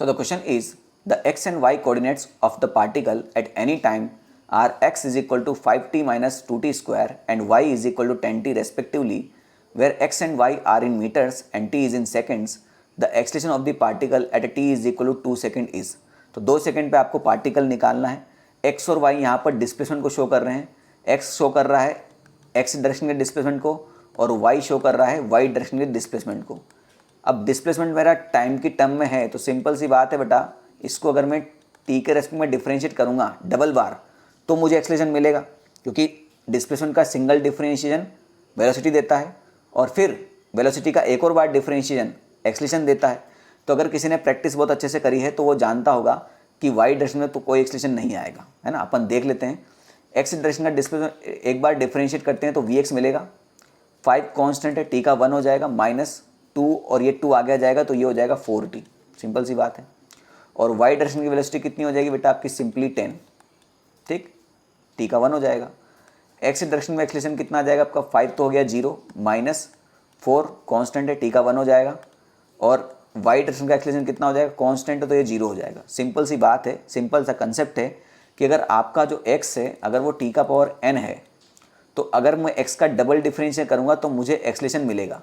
So the question is, the x and y coordinates of the particle at any time are x is equal to 5t minus 2t square and y is equal to 10t respectively, where x and y are in meters and t is in seconds. The acceleration of the particle at a t is equal to 2 second is. तो 2 second पे आपको particle निकालना है. x और y यहाँ पर displacement को show कर रहे हैं. x शो कर रहा है x डायरेक्शन के डिस्प्लेसमेंट को और y शो कर रहा है y डायरेक्शन के डिस्प्लेसमेंट को. अब डिस्प्लेसमेंट मेरा टाइम की टर्म में है तो सिंपल सी बात है बेटा, इसको अगर मैं t के रेस्पेक्ट में डिफरेंशिएट करूँगा डबल बार तो मुझे एक्सेलरेशन मिलेगा, क्योंकि डिस्प्लेसमेंट का सिंगल डिफरेंशिएशन वेलोसिटी देता है और फिर वेलोसिटी का एक और बार डिफरेंशिएशन एक्सेलरेशन देता है. तो अगर किसी ने प्रैक्टिस बहुत अच्छे से करी है तो वो जानता होगा कि वाई डायरेक्शन में तो कोई एक्सेलरेशन नहीं आएगा, है ना. अपन देख लेते हैं. एक्स डायरेक्शन का डिस्प्लेसमेंट एक बार डिफरेंशिएट करते हैं तो वी एक्स मिलेगा. 5 कांस्टेंट है, टी का 1 हो जाएगा, -2 और ये 2 आगे आ जाएगा तो ये हो जाएगा 4t. सिंपल सी बात है. और वाई डायरेक्शन की वेलोसिटी कितनी हो जाएगी बेटा आपकी, सिंपली 10. ठीक, टी का 1 हो जाएगा. एक्स डायरेक्शन में एक्सेलरेशन कितना आ जाएगा आपका, 5 तो हो गया 0, -4 कांस्टेंट है, टी का 1 हो जाएगा. और वाई डायरेक्शन का एक्सेलरेशन कितना हो जाएगा, कांस्टेंट है तो ये 0 हो जाएगा. सिंपल सी बात है, सिंपल सा कंसेप्ट है कि अगर आपका जो x है अगर वो t का पावर n है तो अगर मैं x का डबल डिफरेंशिएट करूँगा तो मुझे एक्सेलरेशन मिलेगा.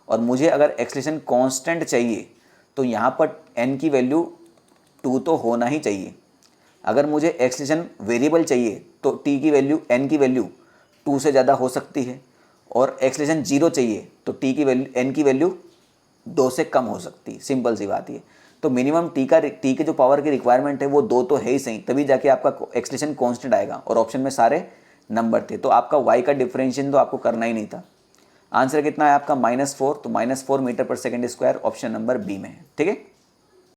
और मुझे अगर एक्सेलरेशन कांस्टेंट चाहिए तो यहाँ पर n की वैल्यू 2 तो होना ही चाहिए. अगर मुझे एक्सेलरेशन वेरिएबल चाहिए तो t की वैल्यू n की वैल्यू 2 से ज़्यादा हो सकती है. और एक्सेलरेशन 0 चाहिए तो t की वैल्यू n की वैल्यू 2 से कम हो सकती है. सिंपल सी बात ये. तो मिनिमम टी के जो पावर की रिक्वायरमेंट है वो 2 तो है ही सही, तभी जाके आपका एक्सेलरेशन कांस्टेंट आएगा. और ऑप्शन में सारे नंबर थे तो आपका y का डिफरेंशिएशन तो आपको करना ही नहीं था. आंसर कितना है आपका, -4. तो -4 meter per second square option number B में है. ठीक है.